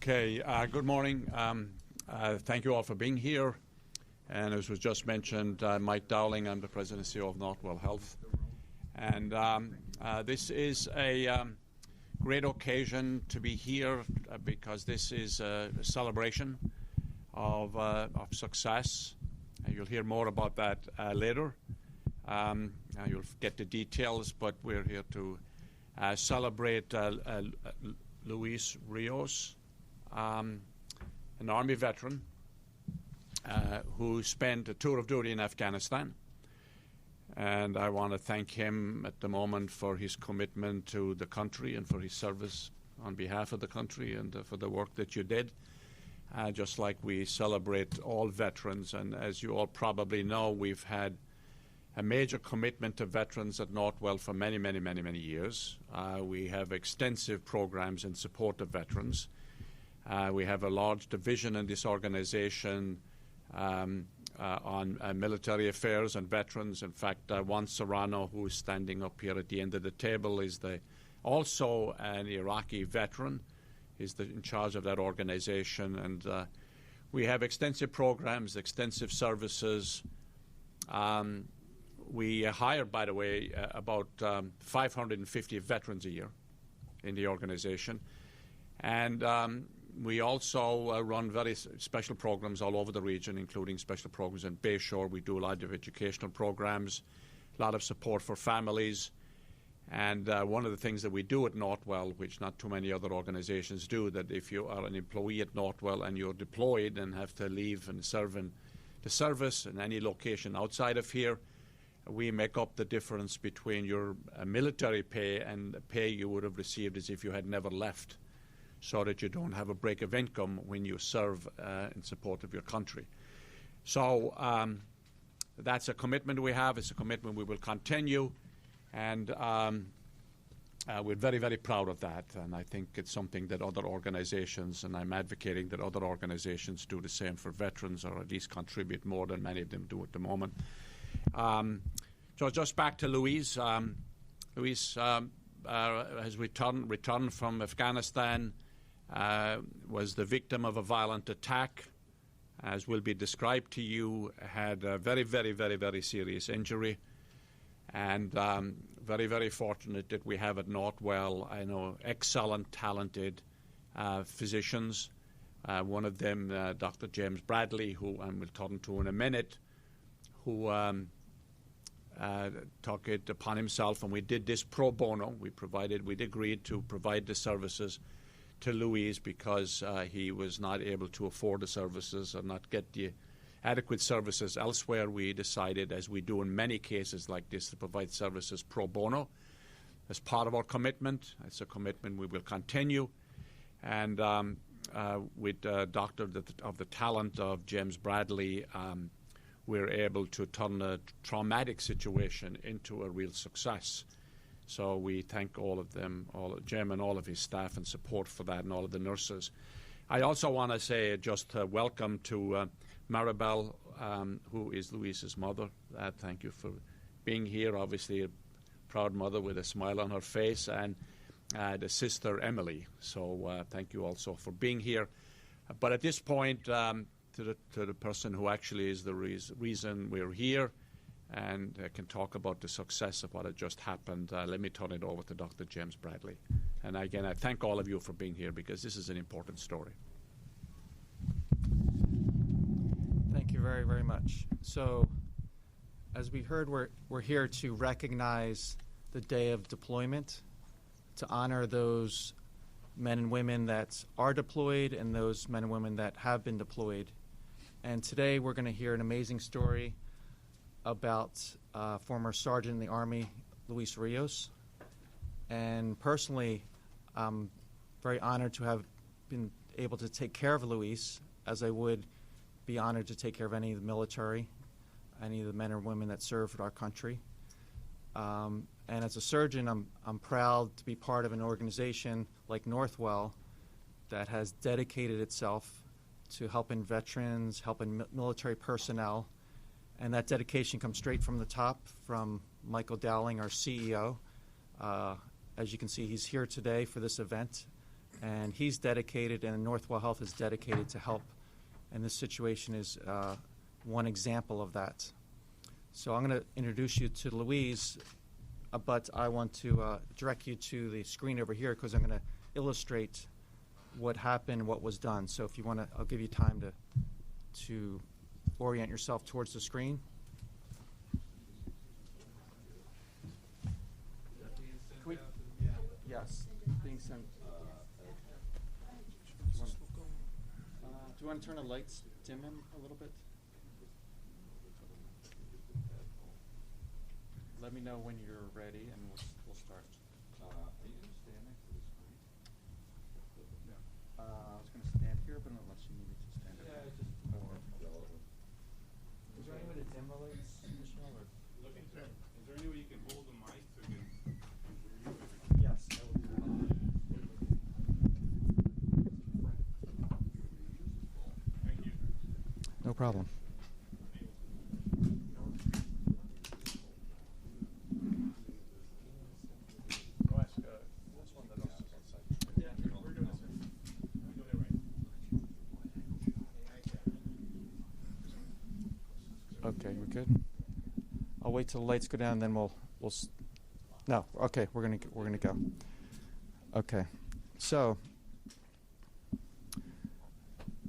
Okay, good morning. Thank you all for being here. And as was just mentioned, Mike Dowling, I'm the President and CEO of Northwell Health. And this is a great occasion to be here because this is a celebration of success. You'll hear more about that later. You'll get the details, but we're here to celebrate Luis Rios, an Army veteran who spent a tour of duty in Afghanistan. And I want to thank him at the moment for his commitment to the country and for his service on behalf of the country and for the work that you did. Just like we celebrate all veterans. And as you all probably know, we've had a major commitment to veterans at Northwell for many, many, many, many years. We have extensive programs in support of veterans. We have a large division in this organization on military affairs and veterans. In fact, Juan Serrano, who is standing up here at the end of the table, is also an Iraqi veteran. He's in charge of that organization. And we have extensive programs, extensive services. We hire, by the way, about 550 veterans a year in the organization. And we also run very special programs all over the region, including special programs in Bayshore. We do a lot of educational programs, a lot of support for families. And one of the things that we do at Northwell, which not too many other organizations do, that if you are an employee at Northwell and you're deployed and have to leave and serve in the service in any location outside of here, we make up the difference between your military pay and the pay you would have received as if you had never left, so that you don't have a break of income when you serve in support of your country. So that's a commitment we have. It's a commitment we will continue. And we're very, very proud of that. And I think it's something that other organizations, and I'm advocating that other organizations do the same for veterans, or at least contribute more than many of them do at the moment. So just back to Luis. Luis has returned from Afghanistan, was the victim of a violent attack, as will be described to you, had a very, very, very, very serious injury. And very, very fortunate that we have at Northwell, I know, excellent, talented physicians. One of them, Dr. James Bradley, who I will turn to in a minute, who took it upon himself, and we did this pro bono. We'd agreed to provide the services to Luis because he was not able to afford the services or not get the adequate services elsewhere. We decided, as we do in many cases like this, to provide services pro bono as part of our commitment. It's a commitment we will continue. And with Doctor of the talent of James Bradley, we're able to turn a traumatic situation into a real success. So we thank all of them, Jim and all of his staff and support for that, and all of the nurses. I also want to say just welcome to Maribel, who is Luis's mother. Thank you for being here. Obviously a proud mother with a smile on her face, and the sister Emily. So thank you also for being here. But at this point, to the person who actually is the reason we're here and can talk about the success of what had just happened, let me turn it over to Dr. James Bradley. And again, I thank all of you for being here because this is an important story. Thank you very, very much. So, as we heard, we're here to recognize the day of deployment, to honor those men and women that are deployed and those men and women that have been deployed. And today we're going to hear an amazing story about former Sergeant in the Army, Luis Rios. And personally, I'm very honored to have been able to take care of Luis, as I would be honored to take care of any of the military, any of the men or women that served our country. And as a surgeon, I'm proud to be part of an organization like Northwell that has dedicated itself to helping veterans, helping military personnel. And that dedication comes straight from the top, from Michael Dowling, our CEO. As you can see, he's here today for this event. And he's dedicated, and Northwell Health is dedicated to help. And this situation is one example of that. So I'm going to introduce you to Louise, but I want to direct you to the screen over here because I'm going to illustrate what happened, what was done. So if you want to, I'll give you time to orient yourself towards the screen. Yes, being sent. Do you want to turn the lights, dim him a little bit? Let me know when you're ready, and we'll start. Are you going to stand next to the screen? I was going to stand here, but unless you need me to stand up. Yeah, it's just more relevant. Is there any way to dim the lights, Michelle? Or? Looking to, is there any way you can hold the mic so you can? Yes, I will do that. Thank you. No problem. Okay, we're good. I'll wait till the lights go down, then no. Okay, we're gonna go. Okay, so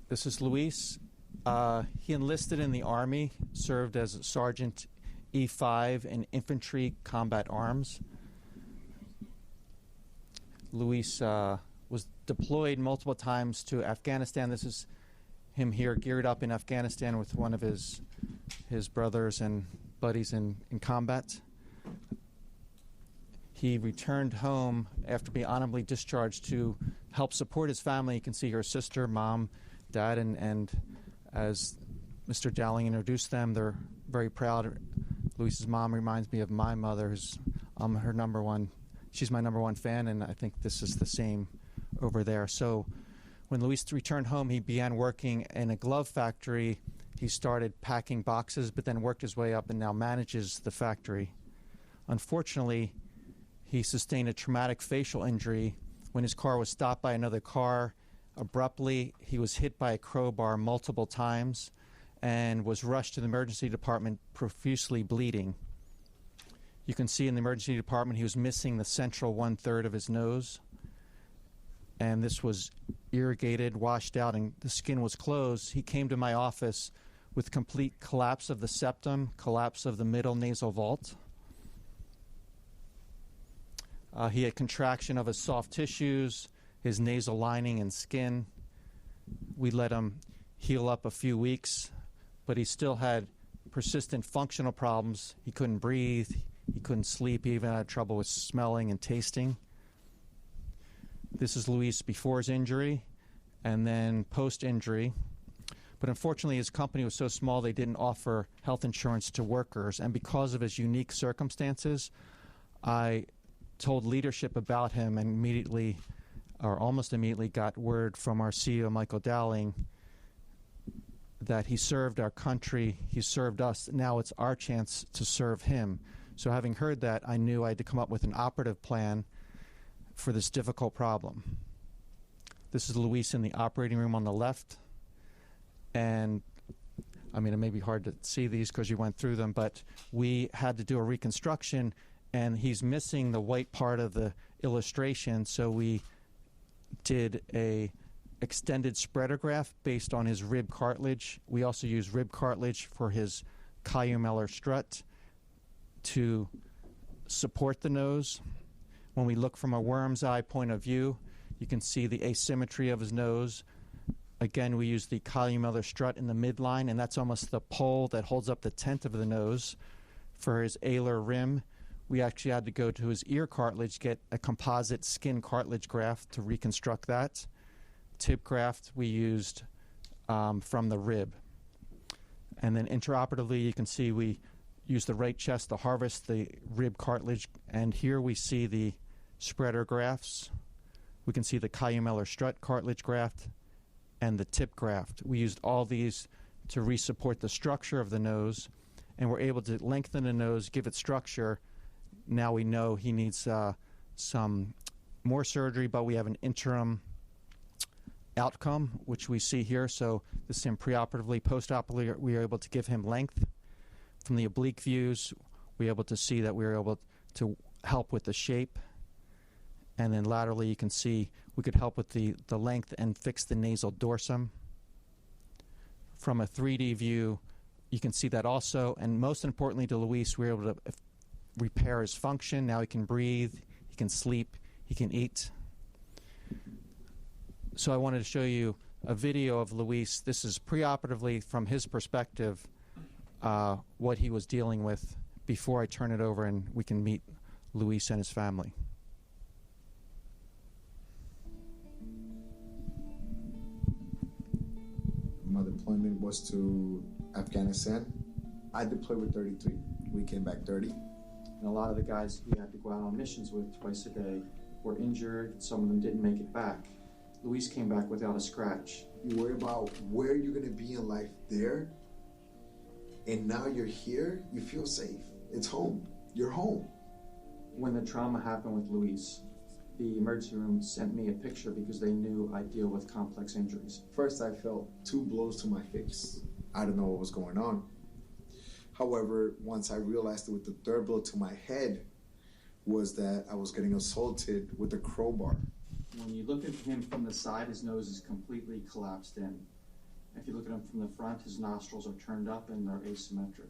this is Luis. He enlisted in the Army, served as a Sergeant E5 in Infantry Combat Arms. Luis was deployed multiple times to Afghanistan. This is him here, geared up in Afghanistan with one of his brothers and buddies in combat. He returned home after being honorably discharged to help support his family. You can see her sister, mom, dad, and as Mr. Dowling introduced them, they're very proud. Luis's mom reminds me of my mother, who's her number one. She's my number one fan, and I think this is the same over there. So when Luis returned home, he began working in a glove factory. He started packing boxes, but then worked his way up and now manages the factory. Unfortunately, he sustained a traumatic facial injury when his car was stopped by another car. Abruptly, he was hit by a crowbar multiple times and was rushed to the emergency department profusely bleeding. You can see in the emergency department he was missing the central 1/3 of his nose. And this was irrigated, washed out, and the skin was closed. He came to my office with complete collapse of the septum, collapse of the middle nasal vault. He had contraction of his soft tissues, his nasal lining and skin. We let him heal up a few weeks, but he still had persistent functional problems. He couldn't breathe, he couldn't sleep, he even had trouble with smelling and tasting. This is Luis before his injury and then post-injury. But unfortunately, his company was so small they didn't offer health insurance to workers. And because of his unique circumstances, I told leadership about him and immediately, or almost immediately, got word from our CEO, Michael Dowling, that he served our country, he served us. Now it's our chance to serve him. So having heard that, I knew I had to come up with an operative plan for this difficult problem. This is Luis in the operating room on the left. And I mean, it may be hard to see these because you went through them, but we had to do a reconstruction, and he's missing the white part of the illustration, so we did a extended spreader graft based on his rib cartilage. We also used rib cartilage for his columellar strut to support the nose. When we look from a worm's eye point of view, you can see the asymmetry of his nose. Again, we use the columellar strut in the midline, and that's almost the pole that holds up the tent of the nose. For his alar rim, we actually had to go to his ear cartilage, get a composite skin cartilage graft to reconstruct that. Tib graft we used from the rib. And then intraoperatively, you can see we used the right chest to harvest the rib cartilage, and here we see the spreader grafts. We can see the columellar strut cartilage graft and the tip graft. We used all these to re-support the structure of the nose, and we're able to lengthen the nose, give it structure. Now we know he needs some more surgery, but we have an interim outcome, which we see here. So this is him preoperatively. Postoperatively, we are able to give him length. From the oblique views, we're able to see that we're able to help with the shape. And then laterally, you can see we could help with the length and fix the nasal dorsum. From a 3D view, you can see that also. And most importantly to Luis, we were able to repair his function. Now he can breathe, he can sleep, he can eat. So I wanted to show you a video of Luis. This is preoperatively from his perspective, what he was dealing with before I turn it over and we can meet Luis and his family. My deployment was to Afghanistan. I deployed with 33. We came back 30. And a lot of the guys we had to go out on missions with twice a day were injured. Some of them didn't make it back. Luis came back without a scratch. You worry about where you're going to be in life there, and now you're here, you feel safe. It's home. You're home. When the trauma happened with Luis, the emergency room sent me a picture because they knew I deal with complex injuries. First, I felt 2 blows to my face. I didn't know what was going on. However, once I realized that with the 3rd blow to my head was that I was getting assaulted with a crowbar. When you look at him from the side, his nose is completely collapsed in. If you look at him from the front, his nostrils are turned up and they're asymmetric.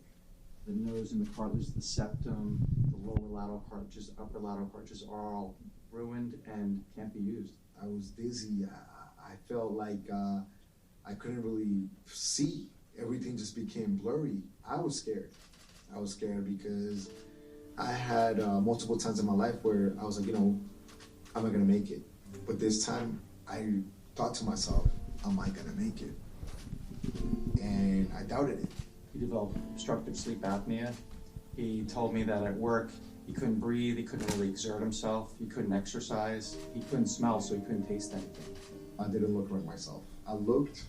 The nose and the cartilage, the septum, the lower lateral cartilages, upper lateral cartilages are all ruined and can't be used. I was dizzy. I felt like I couldn't really see. Everything just became blurry. I was scared. I was scared because I had multiple times in my life where I was like, am I gonna make it? But this time I thought to myself, am I gonna make it? And I doubted it. He developed obstructive sleep apnea. He told me that at work he couldn't breathe, he couldn't really exert himself, he couldn't exercise, he couldn't smell, so he couldn't taste anything. I didn't look like myself. I looked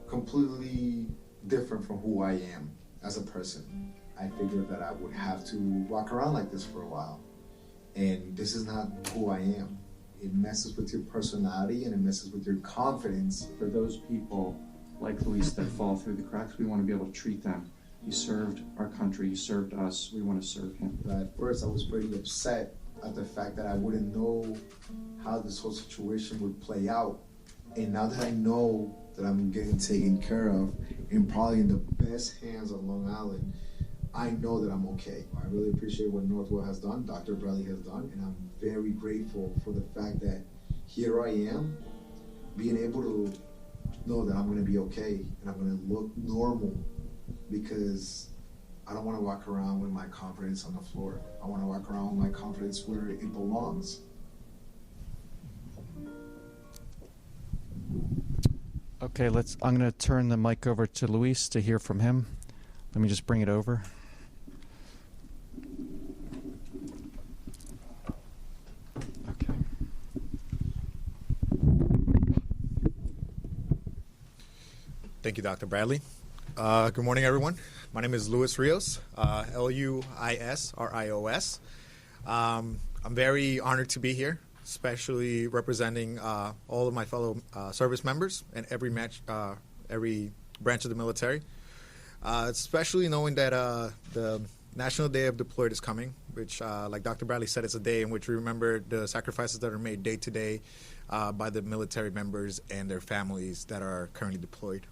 completely different from who I am as a person. I figured that I would have to walk around like this for a while. And this is not who I am. It messes with your personality and it messes with your confidence. For those people like Luis that fall through the cracks, we want to be able to treat them. He served our country, he served us, we want to serve him. At first I was pretty upset at the fact that I wouldn't know how this whole situation would play out. And now that I know that I'm getting taken care of and probably in the best hands on Long Island, I know that I'm okay. I really appreciate what Northwell has done, Dr. Bradley has done, and I'm very grateful for the fact that here I am, being able to know that I'm gonna be okay and I'm gonna look normal, because I don't wanna walk around with my confidence on the floor. I wanna walk around with my confidence where it belongs. Okay, I'm going to turn the mic over to Luis to hear from him. Let me just bring it over. Okay. Thank you, Dr. Bradley. Good morning, everyone. My name is Luis Rios, L-U-I-S-R-I-O-S. I'm very honored to be here, especially representing all of my fellow service members and every branch of the military, especially knowing that the National Day of Deployed is coming, which, like Dr. Bradley said, it's a day in which we remember the sacrifices that are made day to day by the military members and their families that are currently deployed.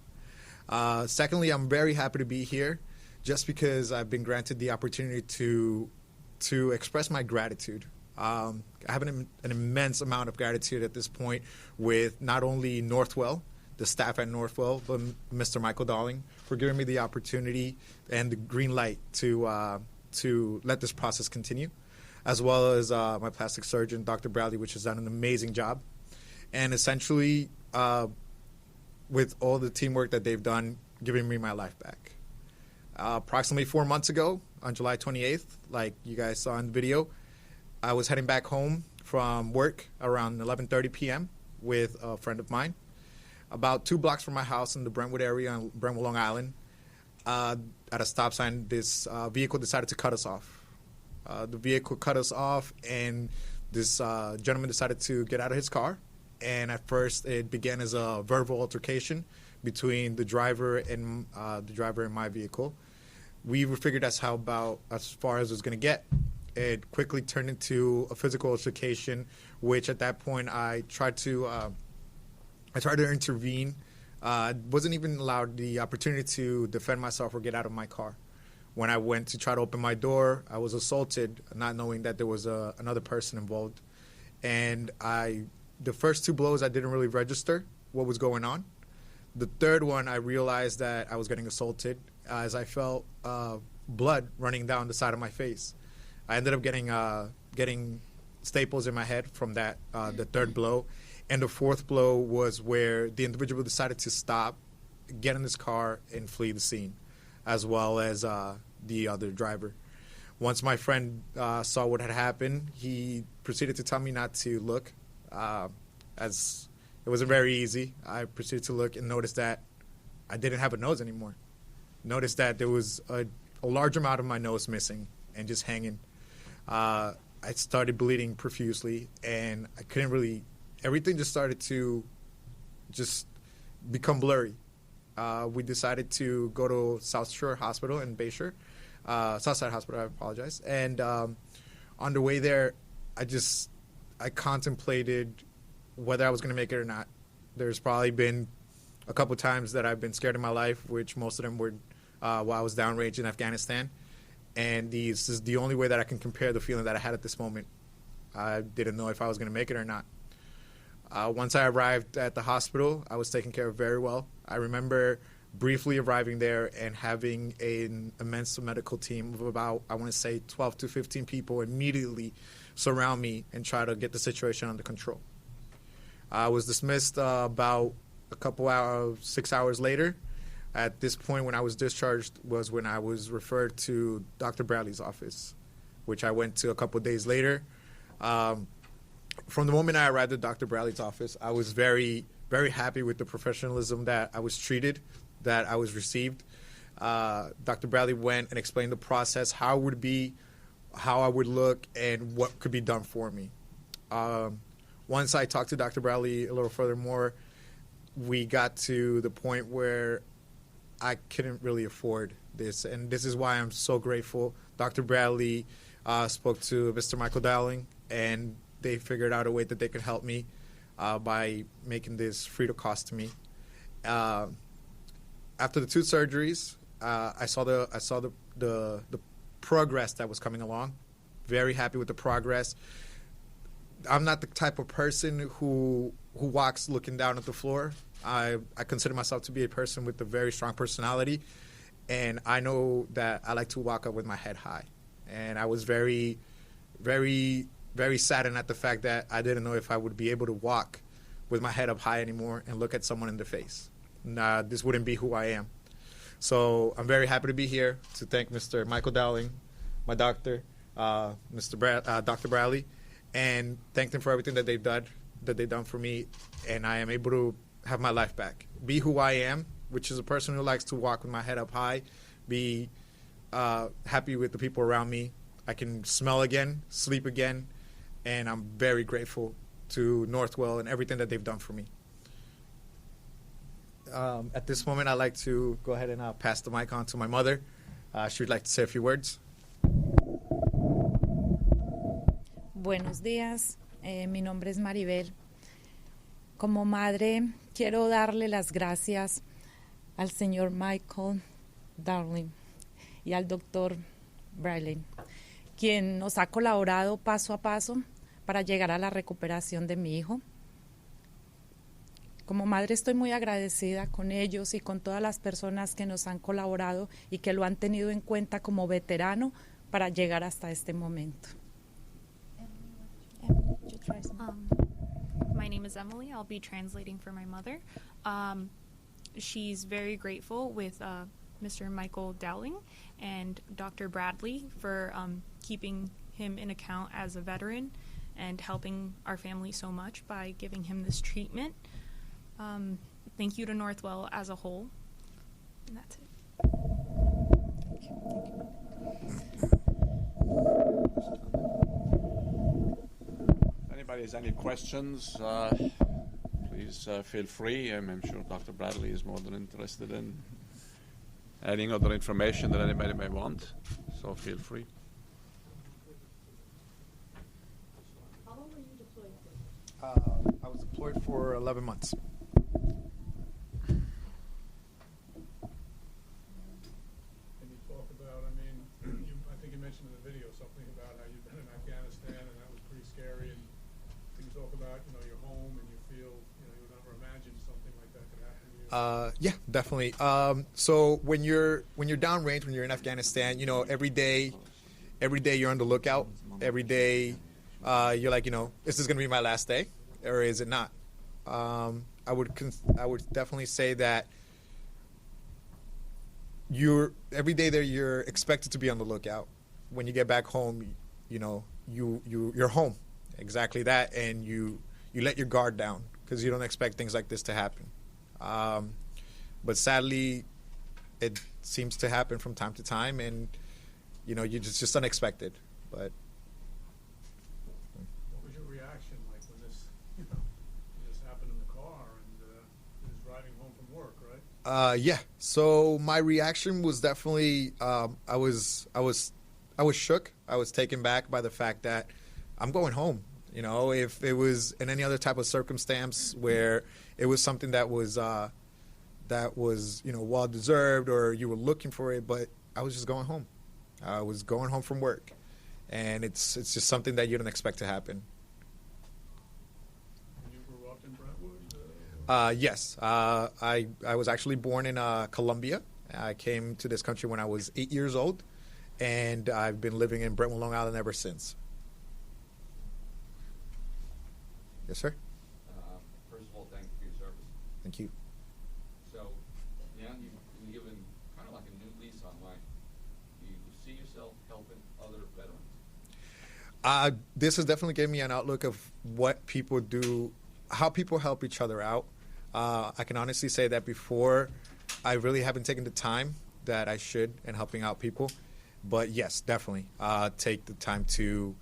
Secondly, I'm very happy to be here just because I've been granted the opportunity to express my gratitude. I have an immense amount of gratitude at this point with not only Northwell, the staff at Northwell, but Mr. Michael Darling for giving me the opportunity and the green light to let this process continue, as well as my plastic surgeon, Dr. Bradley, which has done an amazing job. And essentially, with all the teamwork that they've done, giving me my life back. Approximately 4 months ago, on July 28th, like you guys saw in the video, I was heading back home from work around 11:30 p.m. with a friend of mine. About 2 blocks from my house in the Brentwood area on Brentwood, Long Island, at a stop sign, this vehicle decided to cut us off. The vehicle cut us off, and this gentleman decided to get out of his car and at first it began as a verbal altercation between the driver and my vehicle. We figured that's as far as it was going to get. It quickly turned into a physical altercation, which at that point I tried to intervene. Wasn't even allowed the opportunity to defend myself or get out of my car. When I went to try to open my door, I was assaulted, not knowing that there was another person involved. And the first two blows, I didn't really register what was going on. The third one, I realized that I was getting assaulted as I felt blood running down the side of my face. I ended up getting staples in my head from that, the third blow. And the fourth blow was where the individual decided to stop, get in his car, and flee the scene, as well as the other driver. Once my friend saw what had happened, he proceeded to tell me not to look, as it wasn't very easy. I proceeded to look and noticed that I didn't have a nose anymore. Noticed that there was a large amount of my nose missing and just hanging. I started bleeding profusely, and I couldn't really... Everything just started to just become blurry. We decided to go to South Shore Hospital in Bayshore, Southside Hospital, I apologize. And on the way there, I contemplated whether I was going to make it or not. There's probably been a couple times that I've been scared in my life, which most of them were while I was downrange in Afghanistan. And this is the only way that I can compare the feeling that I had at this moment. I didn't know if I was going to make it or not. Once I arrived at the hospital, I was taken care of very well. I remember briefly arriving there and having an immense medical team of about, I want to say, 12 to 15 people immediately surround me and try to get the situation under control. I was dismissed about a couple hours, 6 hours later. At this point, when I was discharged, was when I was referred to Dr. Bradley's office, which I went to a couple days later. From the moment I arrived at Dr. Bradley's office, I was very, very happy with the professionalism that I was treated, that I was received. Dr. Bradley went and explained the process, how it would be, how I would look, and what could be done for me. Once I talked to Dr. Bradley a little furthermore, we got to the point where I couldn't really afford this, and this is why I'm so grateful. Dr. Bradley spoke to Mr. Michael Dowling, and they figured out a way that they could help me by making this free to cost to me. After the two surgeries, I saw the progress that was coming along. Very happy with the progress. I'm not the type of person who walks looking down at the floor. I consider myself to be a person with a very strong personality, and I know that I like to walk up with my head high. And I was very, very, very saddened at the fact that I didn't know if I would be able to walk with my head up high anymore and look at someone in the face. Nah, this wouldn't be who I am. So I'm very happy to be here to thank Mr. Michael Dowling, my doctor, Dr. Bradley, and thank them for everything that they've done for me, and I am able to have my life back. Be who I am, which is a person who likes to walk with my head up high, be happy with the people around me. I can smell again, sleep again, and I'm very grateful to Northwell and everything that they've done for me. At this moment, I'd like to go ahead and pass the mic on to my mother. She would like to say a few words. Buenos días, mi nombre es Maribel. Como madre, quiero darle las gracias al señor Michael Darling y al doctor Bradley, quien nos ha colaborado paso a paso para llegar a la recuperación de mi hijo. Como madre estoy muy agradecida con ellos y con todas las personas que nos han colaborado y que lo han tenido en cuenta como veterano para llegar hasta este momento. My name is Emily. I'll be translating for my mother. She's very grateful with Mr. Michael Dowling and Dr. Bradley for keeping him in account as a veteran and helping our family so much by giving him this treatment. Thank you to Northwell as a whole. And that's it. If anybody has any questions, please feel free. I'm sure Dr. Bradley is more than interested in adding other information that anybody may want, so feel free. How long were you deployed for? I was deployed for 11 months. Can you talk about, I think you mentioned in the video something about how you've been in Afghanistan and that was pretty scary, and can you talk about, your home and you feel, you would never imagine something like that could happen to you? Yeah, definitely. So when you're downrange, when you're in Afghanistan, every day you're on the lookout. Every day you're like, is this going to be my last day, or is it not? I would definitely say that every day there you're expected to be on the lookout. When you get back home, you're home, exactly that, and you let your guard down because you don't expect things like this to happen. But sadly, it seems to happen from time to time, and you just unexpected. But What was your reaction like when this happened in the car and you was driving home from work, right? yeah. So my reaction was definitely I was shook. I was taken back by the fact that I'm going home. If it was in any other type of circumstance where it was something that was well deserved or you were looking for it, but I was just going home. I was going home from work, and it's just something that you don't expect to happen. And you grew up in Brentwood? Yes, I was actually born in Colombia. I came to this country when I was 8 years old, and I've been living in Brentwood, Long Island ever since. Yes, sir. First of all, thank you for your service. Thank you. So, now you've been given kind of like a new lease on life. Do you see yourself helping other veterans? This has definitely given me an outlook of what people do, how people help each other out. I can honestly say that before, I really haven't taken the time that I should in helping out people. But yes, definitely take the time to,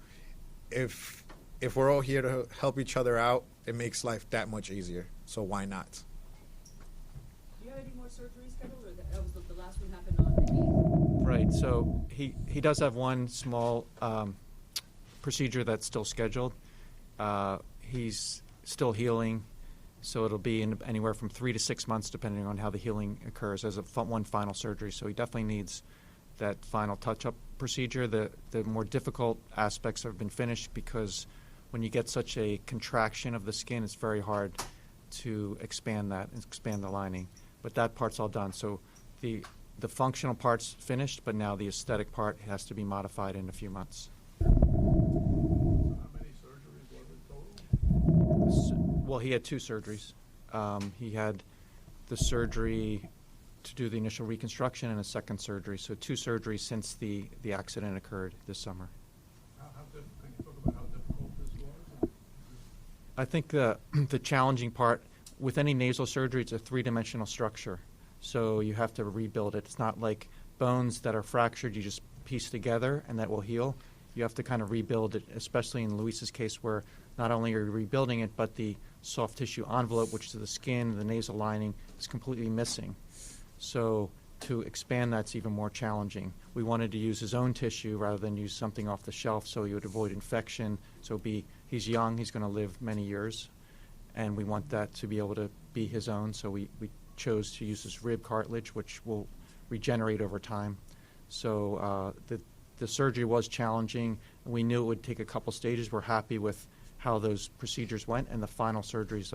if we're all here to help each other out, it makes life that much easier. So why not? Do you have any more surgeries scheduled, or that was the last one happened on the 8th? Right. So he does have one small procedure that's still scheduled. He's still healing, so it'll be anywhere from 3 to 6 months, depending on how the healing occurs, as one final surgery. So he definitely needs that final touch-up procedure. The more difficult aspects have been finished because when you get such a contraction of the skin, it's very hard to expand the lining. But that part's all done. So the functional part's finished, but now the aesthetic part has to be modified in a few months. How many surgeries was it total? Well, he had 2 surgeries. He had the surgery to do the initial reconstruction and a second surgery. So 2 surgeries since the accident occurred this summer. Can you talk about how difficult this was? I think the challenging part with any nasal surgery, it's a 3-dimensional structure. So you have to rebuild it. It's not like bones that are fractured, you just piece together and that will heal. You have to kind of rebuild it, especially in Luis's case where not only are you rebuilding it, but the soft tissue envelope, which is the skin, the nasal lining, is completely missing. So to expand that's even more challenging. We wanted to use his own tissue rather than use something off the shelf so he would avoid infection. So he's young, he's going to live many years, and we want that to be able to be his own. So we chose to use this rib cartilage, which will regenerate over time. So the surgery was challenging. We knew it would take a couple stages. We're happy with how those procedures went, and the final surgery is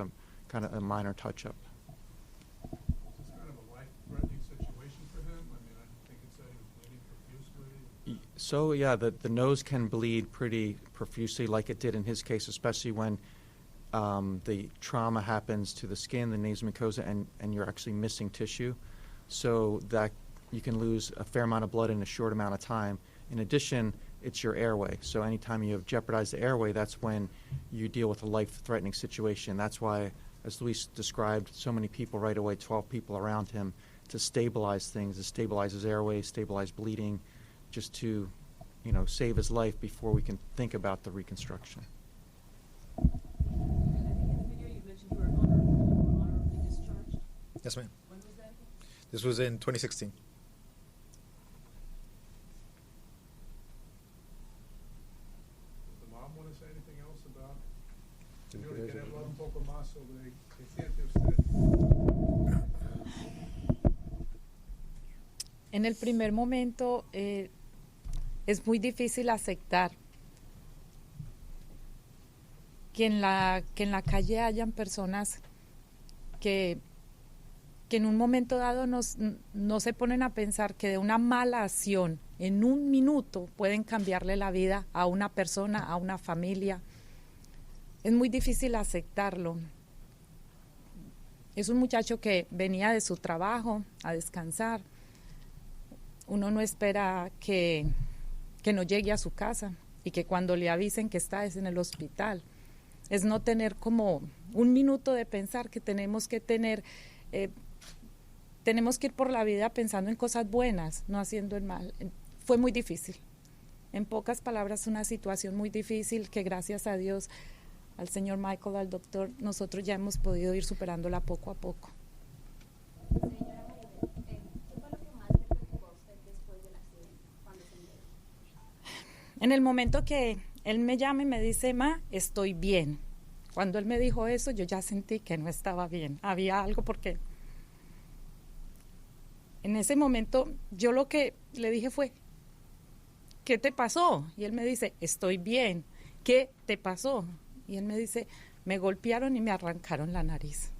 kind of a minor touch-up. Is this kind of a life-threatening situation for him? I mean, I think it said he was bleeding profusely. So yeah, the nose can bleed pretty profusely like it did in his case, especially when the trauma happens to the skin, the nasal mucosa, and you're actually missing tissue. So that you can lose a fair amount of blood in a short amount of time. In addition, it's your airway. So anytime you have jeopardized the airway, that's when you deal with a life-threatening situation. That's why, as Luis described, so many people right away, 12 people around him, to stabilize things, to stabilize his airway, stabilize bleeding, just to, save his life before we can think about the reconstruction. I think in the video you mentioned you were honored Yes, ma'am. When was that? This was in 2016. Does the mom want to say anything else about? Señor, quiere hablar un poco más sobre qué siente usted. En el primer momento es muy difícil aceptar que en la calle hayan personas que en un momento dado no se ponen a pensar que de una mala acción en un minuto pueden cambiarle la vida a una persona, a una familia. Es muy difícil aceptarlo. Es un muchacho que venía de su trabajo a descansar. Uno no espera que no llegue a su casa y que cuando le avisen que está es en el hospital. Es no tener como un minuto de pensar que tenemos que tener, tenemos que ir por la vida pensando en cosas buenas, no haciendo el mal. Fue muy difícil. En pocas palabras, una situación muy difícil que gracias a Dios, al señor Michael, al doctor, nosotros ya hemos podido ir superándola poco a poco. Señora Maribel, ¿qué fue lo que más le preocupó a usted después del accidente, cuando se enteró? En el momento que él me llama y me dice, ma, estoy bien. Cuando él me dijo eso, yo ya sentí que no estaba bien. Había algo porque en ese momento yo lo que le dije fue, ¿qué te pasó? Y él me dice, estoy bien. ¿Qué te pasó? Y él me dice, me golpearon y me arrancaron la nariz.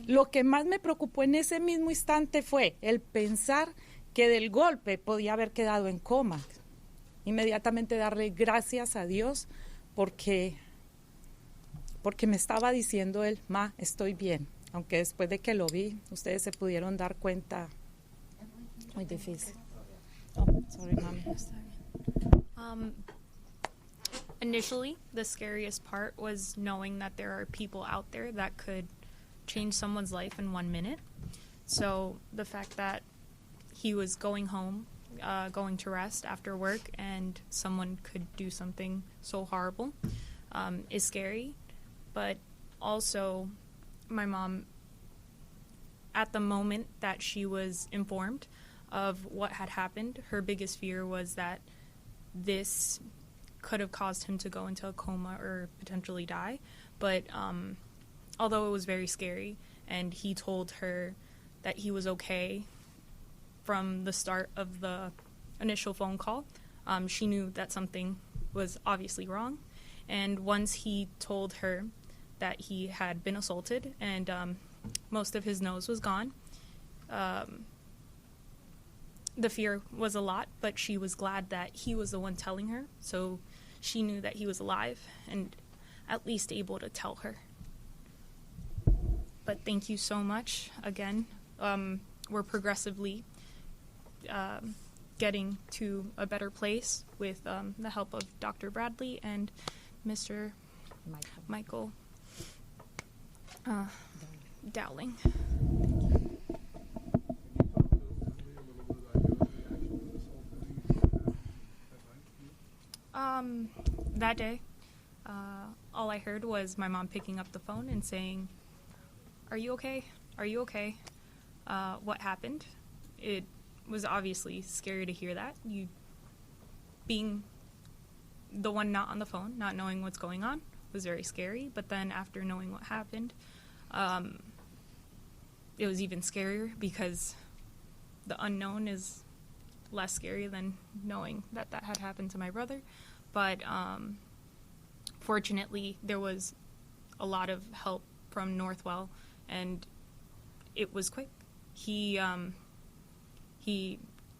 Lo que más me preocupó en ese mismo instante fue el pensar que del golpe podía haber quedado en coma. Inmediatamente darle gracias a Dios porque me estaba diciendo él, ma, estoy bien. Aunque después de que lo vi, ustedes se pudieron dar cuenta. Muy difícil. Oh, sorry, mami. Initially, the scariest part was knowing that there are people out there that could change someone's life in 1 minute. So the fact that he was going home, going to rest after work, and someone could do something so horrible is scary. But also, my mom, at the moment that she was informed of what had happened, her biggest fear was that this could have caused him to go into a coma or potentially die. But although it was very scary, and he told her that he was okay from the start of the initial phone call, she knew that something was obviously wrong. And once he told her that he had been assaulted and most of his nose was gone, the fear was a lot, but she was glad that he was the one telling her, so she knew that he was alive and at least able to tell her. But thank you so much again. We're progressively getting to a better place with the help of Dr. Bradley and Mr. Michael Dowling. That day, all I heard was my mom picking up the phone and saying, "Are you okay? Are you okay?" What happened? It was obviously scary to hear that. You being the one not on the phone, not knowing what's going on, was very scary. But then after knowing what happened, it was even scarier because the unknown is less scary than knowing that that had happened to my brother. But fortunately, there was a lot of help from Northwell, and it was quick. He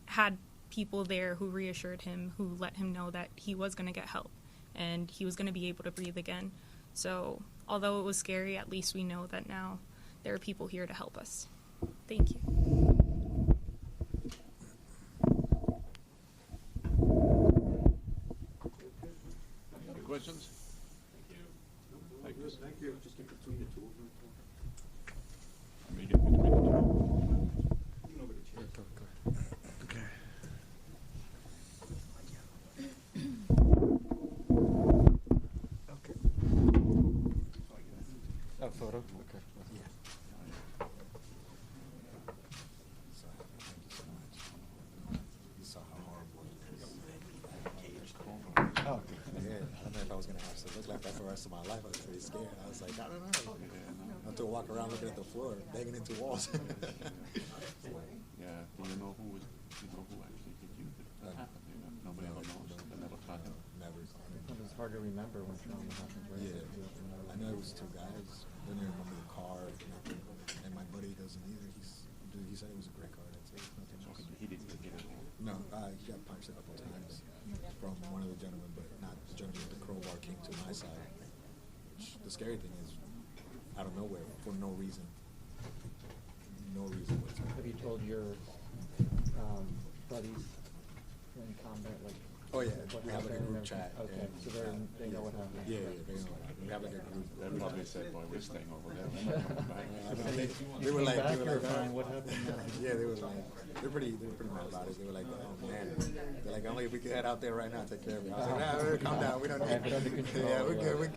had people there who reassured him, who let him know that he was going to get help and he was going to be able to breathe again. So although it was scary, at least we know that now there are people here to help us. Thank you. Any questions? Thank you. Thank you. Just get between the two of them. Let me get between the two. Okay. A photo? Okay. Yeah. So, thank you so much. You saw how horrible it is. Oh. Yeah, I don't know if I was going to have to look like that for the rest of my life. I was pretty scared. I was like, I don't know. I have to walk around looking at the floor, banging into walls. Yeah. Do you know who actually hit you? That happened. You know? Nobody ever knows. They never caught him. Never. It's hard to remember when trauma happens, right? Yeah. I know it was two guys. I didn't remember the car, nothing. And my buddy doesn't either. He said it was a great car. That's it. Nothing else. He didn't get it all. No, he got punched a couple times from one of the gentlemen, but not the gentleman with the crowbar came to my side. Which, the scary thing is, out of nowhere, for no reason. No reason whatsoever. Have you told your buddies in combat, like? Oh yeah, what we have like a happened group and chat. everything? Okay, so they know what happened. Yeah, they know what happened. We have like a group. They probably said, "Boy, we're staying over there. We're not coming back." They were like, fine, what happened? yeah, they were like, they're pretty mad about it. They were like, oh man, they're like, only if we could head out there right now, take care of it. I was like, nah, calm down, we don't need. Have it under control, Yeah, we're yeah. good.